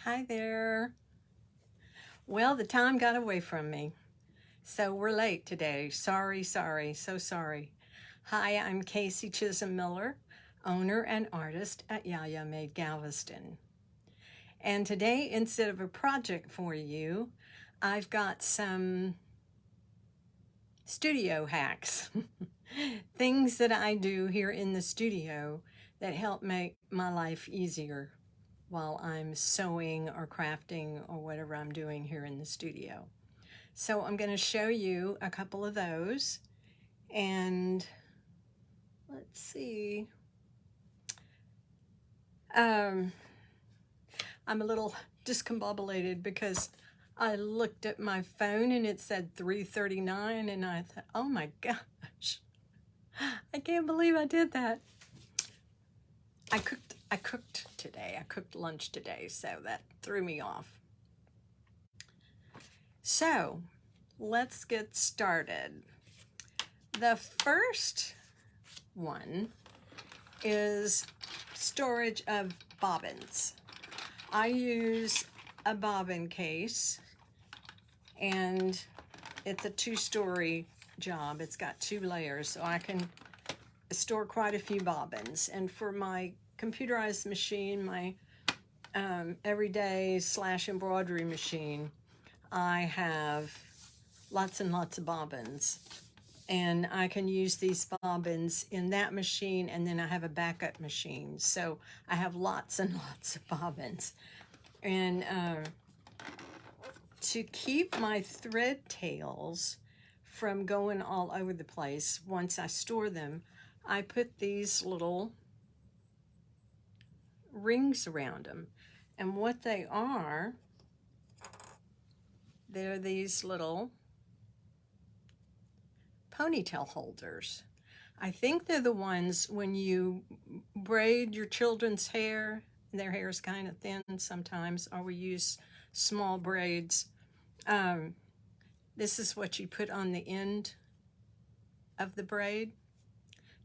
Hi there. Well, the time got away from me, so we're late today. Sorry, so sorry. Hi, I'm Casey Chisholm Miller, owner and artist at Yaya Made Galveston. And today, instead of a project for you, I've got some studio hacks. Things that I do here in the studio that help make my life easier while I'm sewing or crafting or whatever I'm doing here in the studio. So I'm going to show you a couple of those, and let's see. I'm a little discombobulated because I looked at my phone and it said 3:39, and I thought, oh my gosh, I can't believe I did that. I cooked today. I cooked lunch today, so that threw me off. So let's get started. The first one is storage of bobbins. I use a bobbin case, and it's a two-story job. It's got 2 layers, so I can store quite a few bobbins. And for my computerized machine, my everyday / embroidery machine, I have lots and lots of bobbins. And I can use these bobbins in that machine, and then I have a backup machine. So I have lots and lots of bobbins. And to keep my thread tails from going all over the place, once I store them, I put these little rings around them. And what they are, they're these little ponytail holders. I think they're the ones when you braid your children's hair, their hair is kind of thin sometimes, or we use small braids. This is what you put on the end of the braid.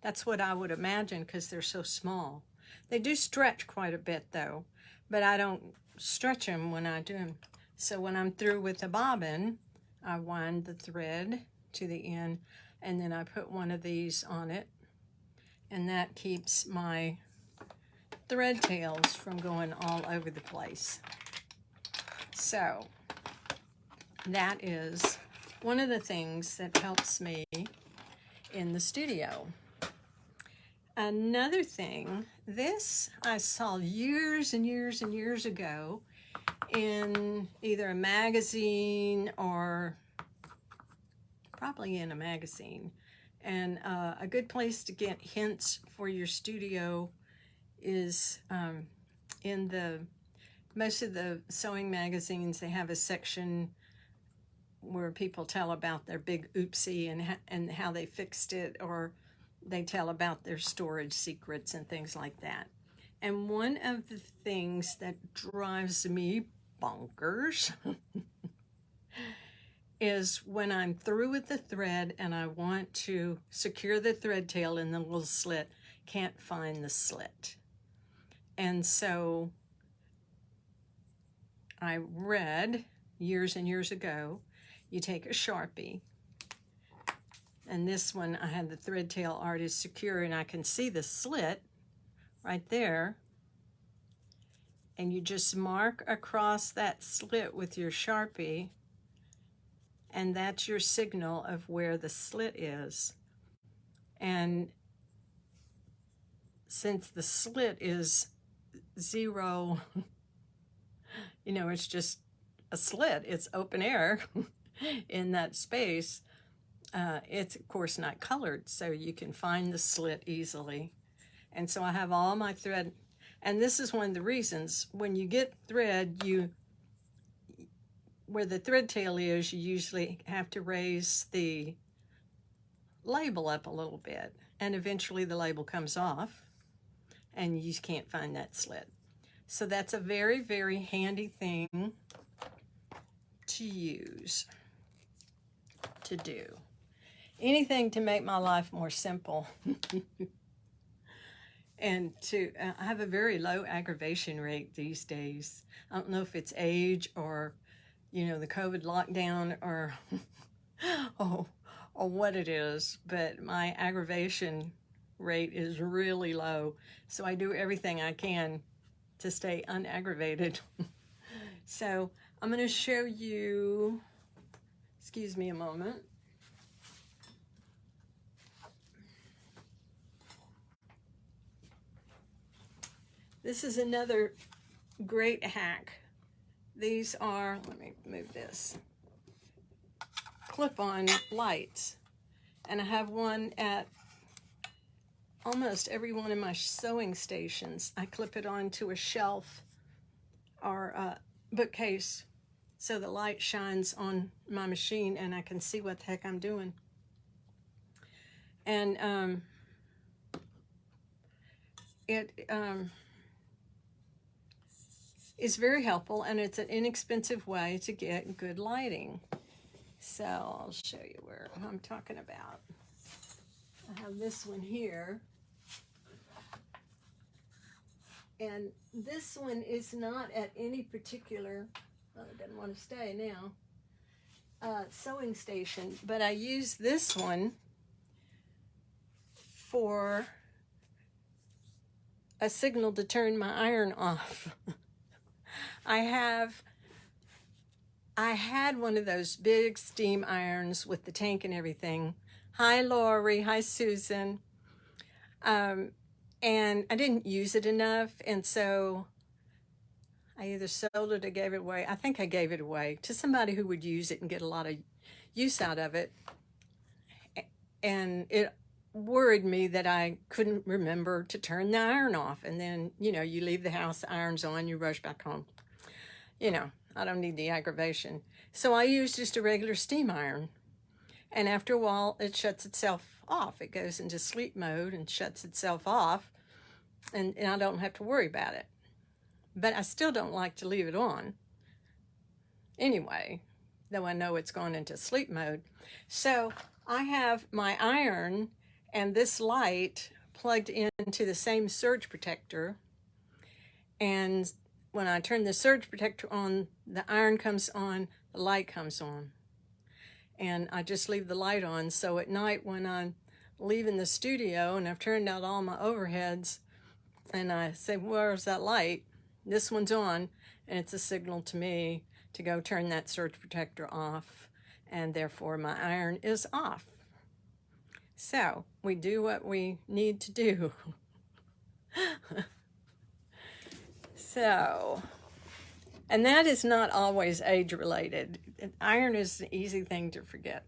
That's what I would imagine, because they're so small. They do stretch quite a bit though, but I don't stretch them when I do them. So when I'm through with the bobbin, I wind the thread to the end, and then I put one of these on it, and that keeps my thread tails from going all over the place. So that is one of the things that helps me in the studio. Another thing, this I saw years and years and years ago in either a magazine or probably in a magazine. And a good place to get hints for your studio is in most of the sewing magazines. They have a section where people tell about their big oopsie and how they fixed it, or they tell about their storage secrets and things like that. And one of the things that drives me bonkers is when I'm through with the thread and I want to secure the thread tail in the little slit, can't find the slit. And so I read years and years ago, you take a Sharpie, and this one I had the thread tail already secure, and I can see the slit right there, and you just mark across that slit with your Sharpie, and that's your signal of where the slit is. And since the slit is 0, you know, it's just a slit, it's open air in that space, it's of course not colored, so you can find the slit easily. And so I have all my thread, and this is one of the reasons when you get thread, where the thread tail is, you usually have to raise the label up a little bit, and eventually the label comes off and you can't find that slit. So that's a very, very handy thing to use, to do. Anything to make my life more simple. And I have a very low aggravation rate these days. I don't know if it's age or, you know, the COVID lockdown or, oh, or what it is, but my aggravation rate is really low. So I do everything I can to stay unaggravated. So I'm going to show you, excuse me a moment. This is another great hack. These are, let me move this, clip-on lights. And I have one at almost every one of my sewing stations. I clip it onto a shelf or a bookcase so the light shines on my machine and I can see what the heck I'm doing. And it is very helpful, and it's an inexpensive way to get good lighting. So I'll show you where I'm talking about. I have this one here. And this one is not at any particular, well, it doesn't want to stay now, sewing station, but I use this one for a signal to turn my iron off. I had one of those big steam irons with the tank and everything. Hi, Lori. Hi, Susan. And I didn't use it enough, and so I either sold it or gave it away. I think I gave it away to somebody who would use it and get a lot of use out of it. And it worried me that I couldn't remember to turn the iron off. And then, you know, you leave the house, the iron's on, you rush back home. You know, I don't need the aggravation. So I use just a regular steam iron. And after a while, it shuts itself off. It goes into sleep mode and shuts itself off. And I don't have to worry about it. But I still don't like to leave it on. Anyway, though I know it's gone into sleep mode. So I have my iron and this light plugged into the same surge protector. And when I turn the surge protector on, the iron comes on, the light comes on. And I just leave the light on. So at night when I'm leaving the studio and I've turned out all my overheads and I say, where's that light? This one's on, and it's a signal to me to go turn that surge protector off, and therefore my iron is off. So we do what we need to do. So, and that is not always age related. Iron is an easy thing to forget.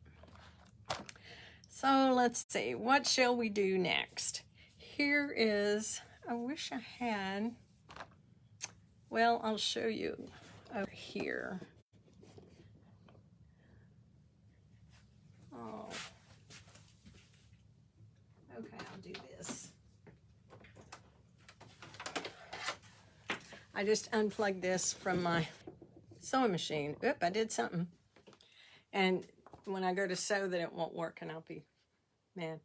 So let's see, what shall we do next? Here is, I wish I had, well, I'll show you over here. Oh, okay, I'll do this. I just unplugged this from my sewing machine. Oop, I did something. And when I go to sew, then it won't work and I'll be mad.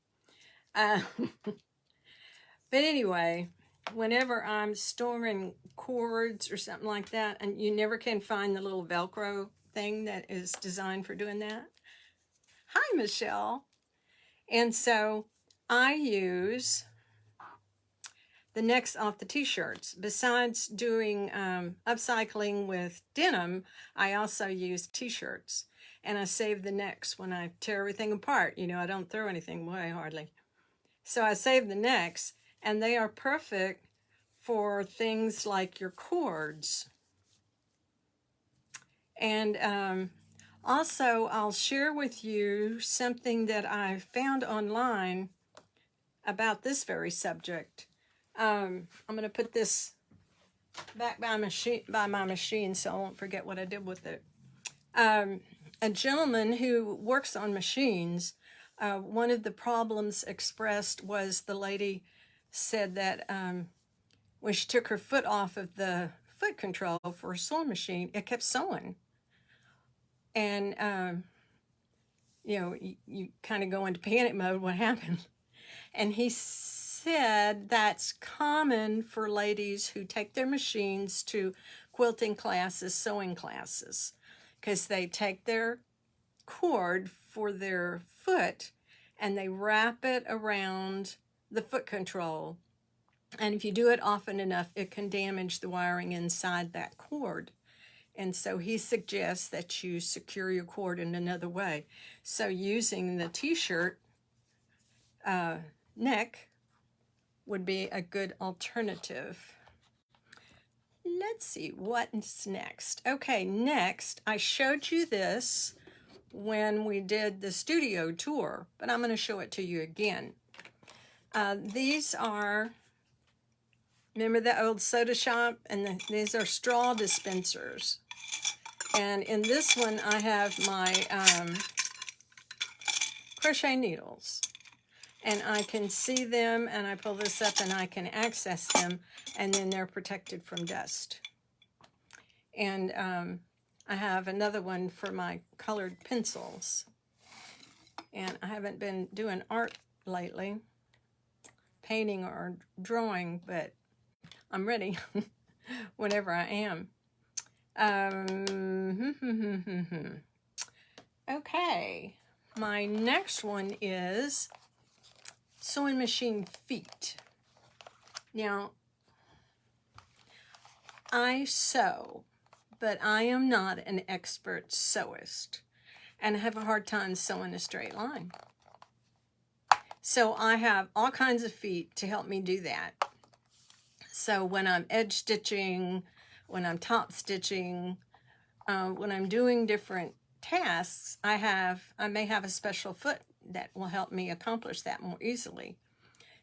But anyway, whenever I'm storing cords or something like that, and you never can find the little Velcro thing that is designed for doing that. Hi, Michelle. And so I use the necks off the t-shirts. Besides doing upcycling with denim, I also use t-shirts. And I save the necks when I tear everything apart. You know, I don't throw anything away hardly. So I save the necks, and they are perfect for things like your cords. And also, I'll share with you something that I found online about this very subject. I'm going to put this back by my machine so I won't forget what I did with it. A gentleman who works on machines, one of the problems expressed was the lady said that when she took her foot off of the foot control for a sewing machine, it kept sewing. And, you know, you kind of go into panic mode, what happened? And he said that's common for ladies who take their machines to quilting classes, sewing classes, because they take their cord for their foot and they wrap it around the foot control. And if you do it often enough, it can damage the wiring inside that cord. And so he suggests that you secure your cord in another way. So using the t-shirt neck would be a good alternative. Let's see what's next. Okay, next, I showed you this when we did the studio tour, but I'm going to show it to you again. These are, remember the old soda shop? And these are straw dispensers. And in this one, I have my crochet needles. And I can see them, and I pull this up, and I can access them, and then they're protected from dust. And I have another one for my colored pencils. And I haven't been doing art lately, painting or drawing, but I'm ready whenever I am. Okay, my next one is sewing machine feet. Now, I sew, but I am not an expert sewist, and I have a hard time sewing a straight line. So I have all kinds of feet to help me do that. So when I'm edge stitching, when I'm top stitching, when I'm doing different tasks, I may have a special foot that will help me accomplish that more easily.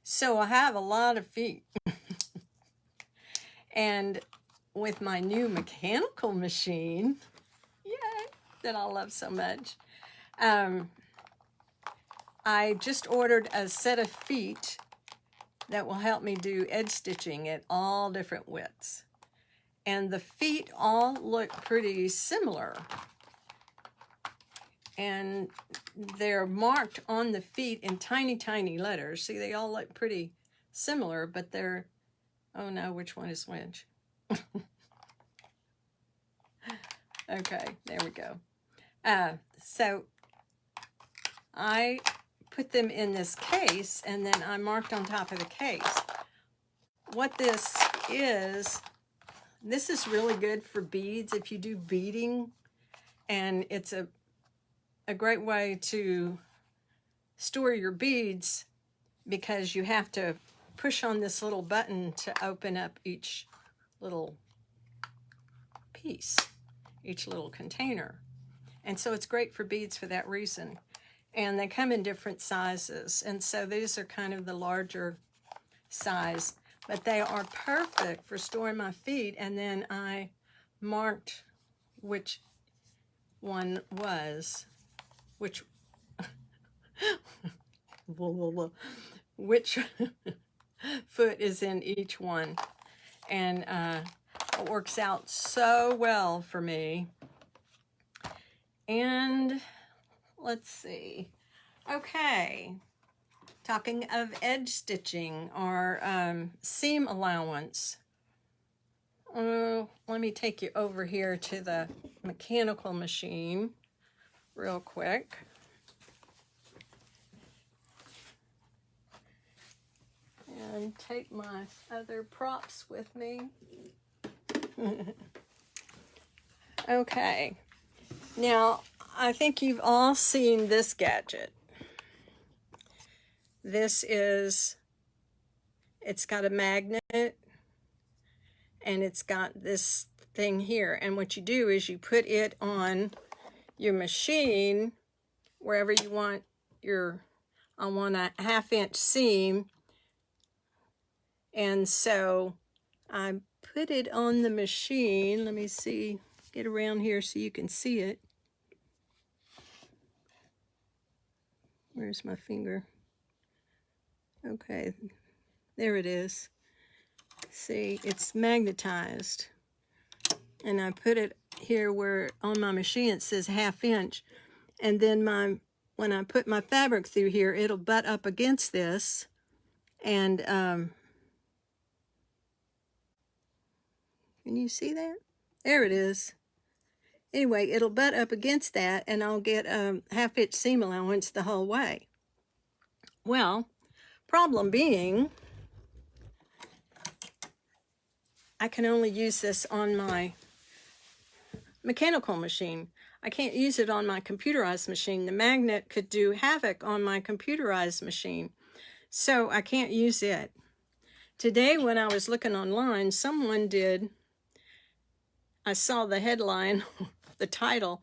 So I have a lot of feet. And with my new mechanical machine, yay, that I love so much, I just ordered a set of feet that will help me do edge stitching at all different widths. And the feet all look pretty similar. And they're marked on the feet in tiny, tiny letters. See, they all look pretty similar, but they're, oh no, which one is which? Okay, there we go. So I put them in this case, and then I marked on top of the case. What this is really good for beads if you do beading, and it's a great way to store your beads because you have to push on this little button to open up each little piece, each little container. And so it's great for beads for that reason. And they come in different sizes. And so these are kind of the larger size, but they are perfect for storing my feet. And then I marked which one was, which foot is in each one. And it works out so well for me. And let's see. Okay. Talking of edge stitching or seam allowance. Let me take you over here to the mechanical machine real quick. And take my other props with me. Okay. Now, I think you've all seen this gadget. It's got a magnet, and it's got this thing here. And what you do is you put it on your machine wherever you want I want a 1/2-inch seam. And so I put it on the machine. Let me see, get around here so you can see it. Where's my finger? Okay, there it is. See, it's magnetized. And I put it here where on my machine it says 1/2-inch. And then when I put my fabric through here, it'll butt up against this. And can you see that? There it is. Anyway, it'll butt up against that, and I'll get a half-inch seam allowance the whole way. Well, problem being, I can only use this on my mechanical machine. I can't use it on my computerized machine. The magnet could do havoc on my computerized machine, so I can't use it. Today, when I was looking online, someone did, I saw the headline, the title,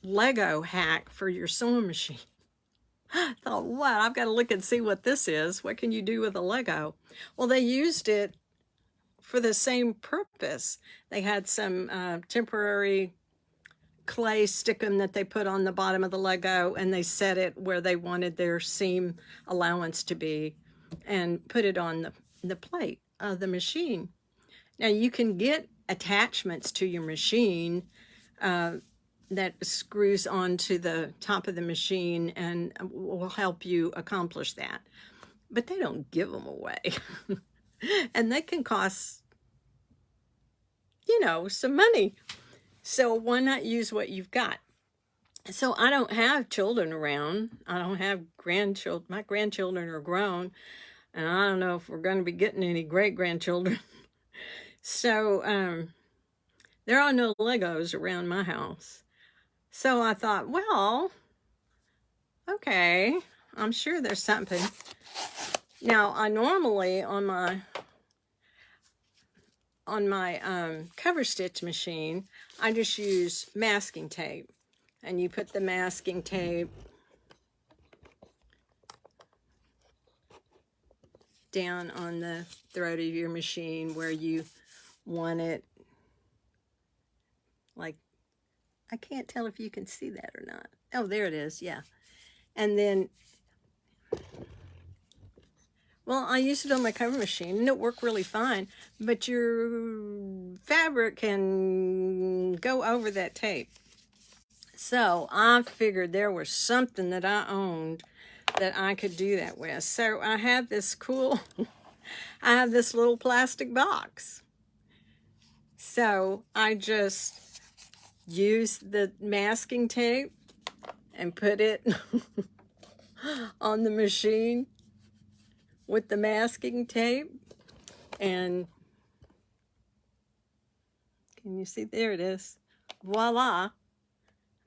Lego hack for your sewing machine. I thought, what? I've got to look and see what this is. What can you do with a Lego? Well, they used it for the same purpose. They had some temporary clay stickum that they put on the bottom of the Lego, and they set it where they wanted their seam allowance to be and put it on the plate of the machine. Now, you can get attachments to your machine that screws onto the top of the machine and will help you accomplish that. But they don't give them away. And they can cost, you know, some money. So why not use what you've got? So I don't have children around. I don't have grandchildren. My grandchildren are grown. And I don't know if we're going to be getting any great-grandchildren. So there are no Legos around my house. So I thought, well, okay, I'm sure there's something. Now, I normally, on my cover stitch machine, I just use masking tape. And you put the masking tape down on the throat of your machine where you want it. Like, I can't tell if you can see that or not. Oh, there it is, yeah. And then, well, I used it on my cover machine, and it worked really fine. But your fabric can go over that tape. So I figured there was something that I owned that I could do that with. So I have this cool, I have this little plastic box. So I just use the masking tape and put it on the machine with the masking tape, and can you see? There it is. Voila,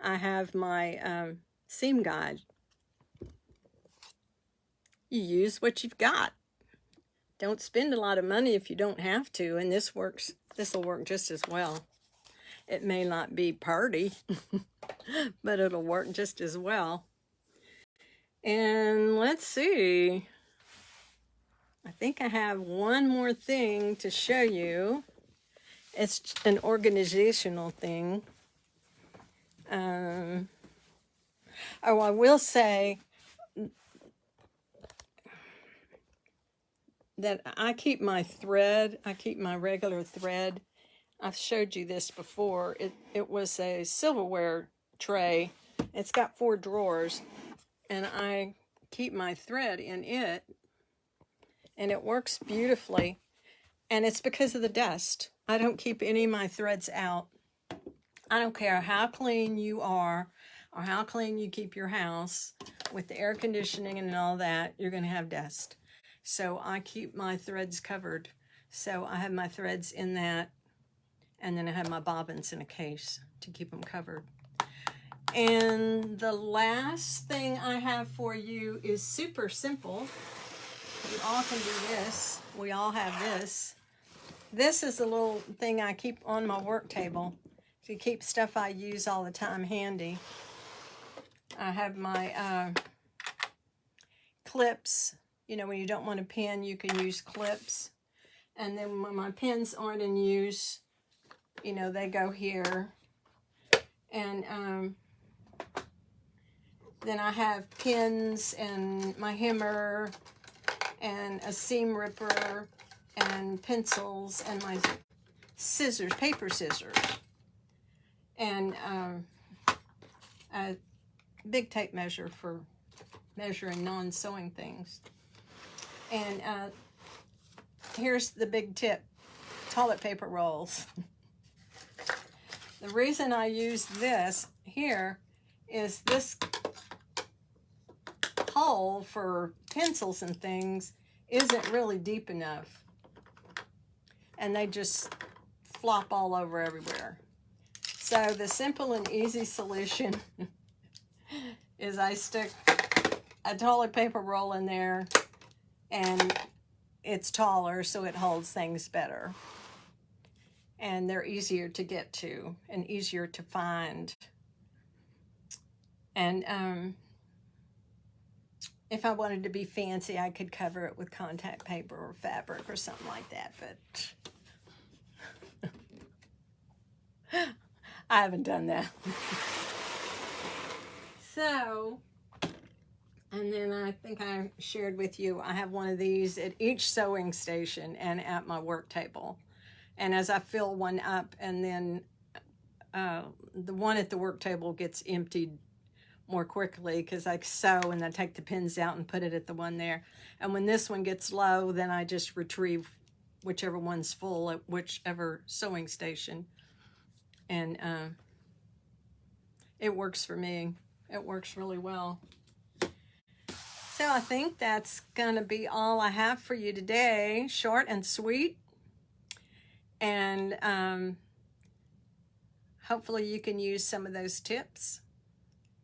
I have my seam guide. You use what you've got. Don't spend a lot of money if you don't have to, and this works. This will work just as well. It may not be party, but it'll work just as well. And let's see. I think I have one more thing to show you. It's an organizational thing. Oh, I will say that I keep my thread. I keep my regular thread. I've showed you this before. It was a silverware tray. It's got 4 drawers, and I keep my thread in it, and it works beautifully. And it's because of the dust. I don't keep any of my threads out. I don't care how clean you are or how clean you keep your house with the air conditioning and all that, you're going to have dust. So I keep my threads covered. So I have my threads in that, and then I have my bobbins in a case to keep them covered. And the last thing I have for you is super simple. You all can do this. We all have this. This is a little thing I keep on my work table to keep stuff I use all the time handy. I have my clips. You know, when you don't want a pen, you can use clips. And then when my pens aren't in use, you know, they go here. And then I have pins and my hammer and a seam ripper and pencils and my scissors, paper scissors. And a big tape measure for measuring non-sewing things. And here's the big tip, toilet paper rolls. The reason I use this here is this hole for pencils and things isn't really deep enough. And they just flop all over everywhere. So the simple and easy solution is I stick a toilet paper roll in there, and it's taller so it holds things better. And they're easier to get to and easier to find. And if I wanted to be fancy, I could cover it with contact paper or fabric or something like that, but I haven't done that. So, and then I think I shared with you, I have one of these at each sewing station and at my work table. And as I fill one up, and then the one at the work table gets emptied more quickly because I sew and I take the pins out and put it at the one there. And when this one gets low, then I just retrieve whichever one's full at whichever sewing station. And it works for me. It works really well. So I think that's going to be all I have for you today. Short and sweet. And hopefully you can use some of those tips.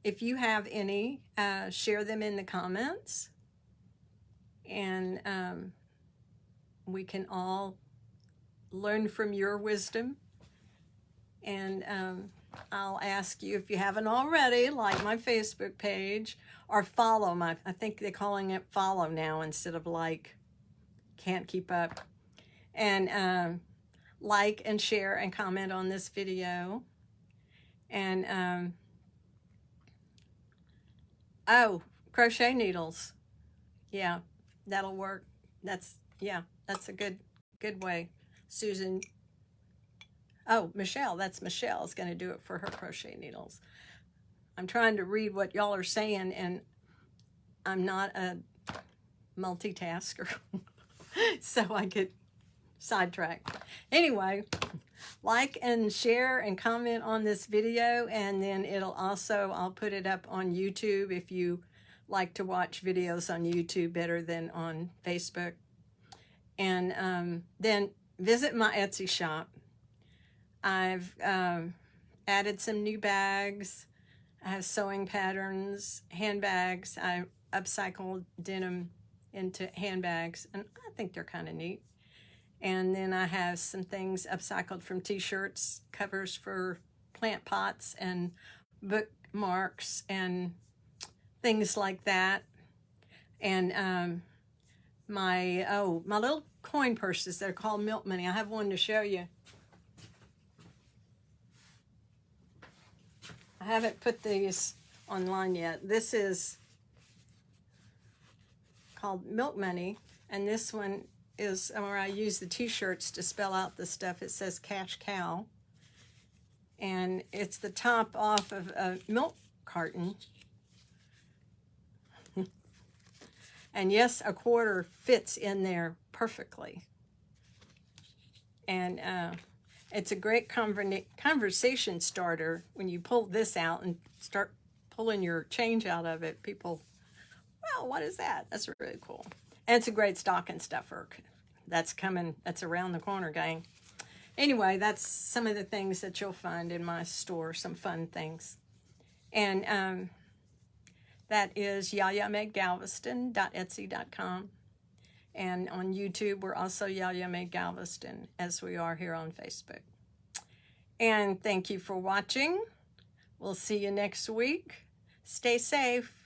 If you have any, share them in the comments. And we can all learn from your wisdom. And I'll ask you, if you haven't already, like my Facebook page, or follow my, I think they're calling it follow now instead of like. Can't keep up. And like and share and comment on this video. And oh, crochet needles. Yeah, that'll work. That's a good way. Susan. Oh, Michelle, that's Michelle is going to do it for her crochet needles. I'm trying to read what y'all are saying, and I'm not a multitasker, so I get sidetracked. Anyway, like and share and comment on this video, and then I'll put it up on YouTube if you like to watch videos on YouTube better than on Facebook. And then visit my Etsy shop. I've added some new bags. I have sewing patterns, handbags. I upcycled denim into handbags, and I think they're kind of neat. And then I have some things upcycled from t-shirts, covers for plant pots and bookmarks and things like that. And my little coin purses, they're called milk money. I have one to show you. I haven't put these online yet. This is called Milk Money, and this one is where I use the t-shirts to spell out the stuff. It says Cash Cow, and it's the top off of a milk carton. And yes, a quarter fits in there perfectly. And it's a great conversation starter when you pull this out and start pulling your change out of it. People, well, what is that? That's really cool. And it's a great stocking stuffer. That's around the corner, gang. Anyway, that's some of the things that you'll find in my store, some fun things. And that is YayaMadeGalveston.etsy.com. And on YouTube, we're also Yaya Made Galveston, as we are here on Facebook. And thank you for watching. We'll see you next week. Stay safe.